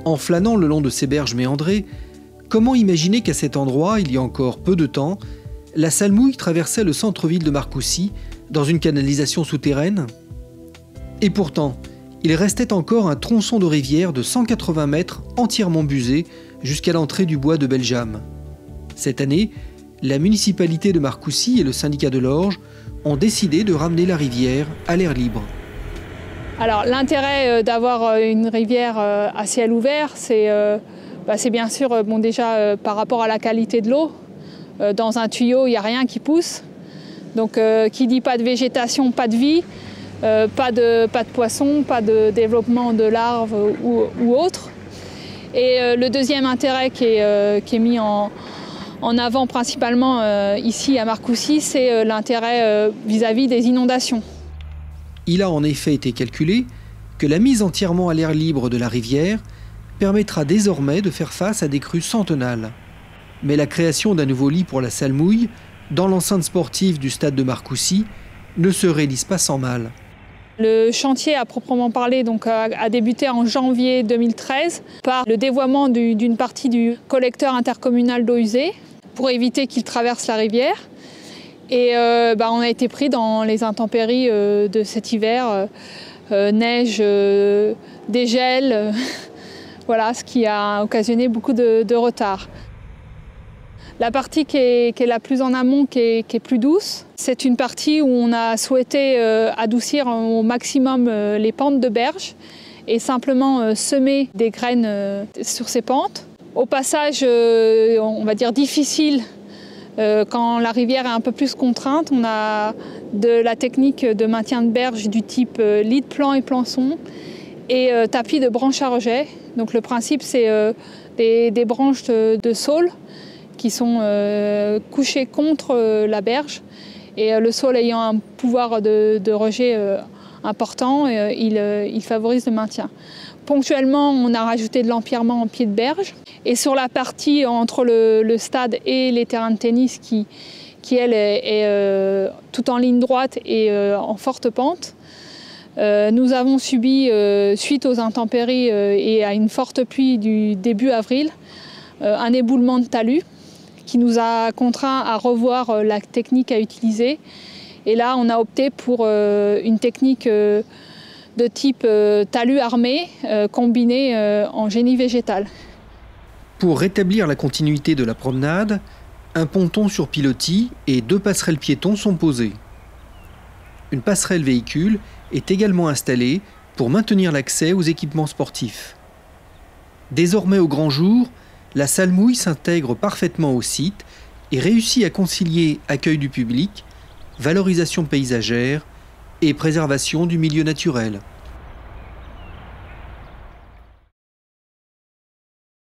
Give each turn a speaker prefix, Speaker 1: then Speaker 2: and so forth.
Speaker 1: En flânant le long de ces berges méandrées, comment imaginer qu'à cet endroit, il y a encore peu de temps, la Salmouille traversait le centre-ville de Marcoussis dans une canalisation souterraine? Et pourtant, il restait encore un tronçon de rivière de 180 mètres entièrement busé jusqu'à l'entrée du bois de Bellejamme. Cette année, la municipalité de Marcoussis et le syndicat de l'Orge ont décidé de ramener la rivière à l'air libre.
Speaker 2: Alors l'intérêt d'avoir une rivière à ciel ouvert, c'est bien sûr déjà par rapport à la qualité de l'eau. Dans un tuyau, il n'y a rien qui pousse. Donc qui dit pas de végétation, pas de vie, pas de poissons, pas de développement de larves ou autre. Et le deuxième intérêt qui est mis en avant principalement ici à Marcoussis, c'est l'intérêt vis-à-vis des inondations.
Speaker 1: Il a en effet été calculé que la mise entièrement à l'air libre de la rivière permettra désormais de faire face à des crues centenales. Mais la création d'un nouveau lit pour la Salmouille, dans l'enceinte sportive du stade de Marcoussis, ne se réalise pas sans mal.
Speaker 2: Le chantier à proprement parler a débuté en janvier 2013 par le dévoiement d'une partie du collecteur intercommunal d'eau usée pour éviter qu'il traverse la rivière. Et on a été pris dans les intempéries de cet hiver, neige, dégel, voilà, ce qui a occasionné beaucoup de retard. La partie qui est la plus en amont, qui est plus douce, c'est une partie où on a souhaité adoucir au maximum les pentes de berge et simplement semer des graines sur ces pentes. Au passage, on va dire difficile, quand la rivière est un peu plus contrainte, on a de la technique de maintien de berge du type lit de plan et plançon et tapis de branches à rejet. Donc le principe, c'est des branches de saule qui sont couchées contre la berge. Et le saule ayant un pouvoir de rejet important, il favorise le maintien. Ponctuellement, on a rajouté de l'empierrement en pied de berge. Et sur la partie entre le stade et les terrains de tennis qui elle, est tout en ligne droite et en forte pente, nous avons subi, suite aux intempéries et à une forte pluie du début avril, un éboulement de talus qui nous a contraints à revoir la technique à utiliser. Et là, on a opté pour une technique de type talus armé combiné en génie végétal.
Speaker 1: Pour rétablir la continuité de la promenade, un ponton sur pilotis et 2 passerelles piétons sont posées. Une passerelle véhicule est également installée pour maintenir l'accès aux équipements sportifs. Désormais au grand jour, la Salmouille s'intègre parfaitement au site et réussit à concilier accueil du public, valorisation paysagère et préservation du milieu naturel.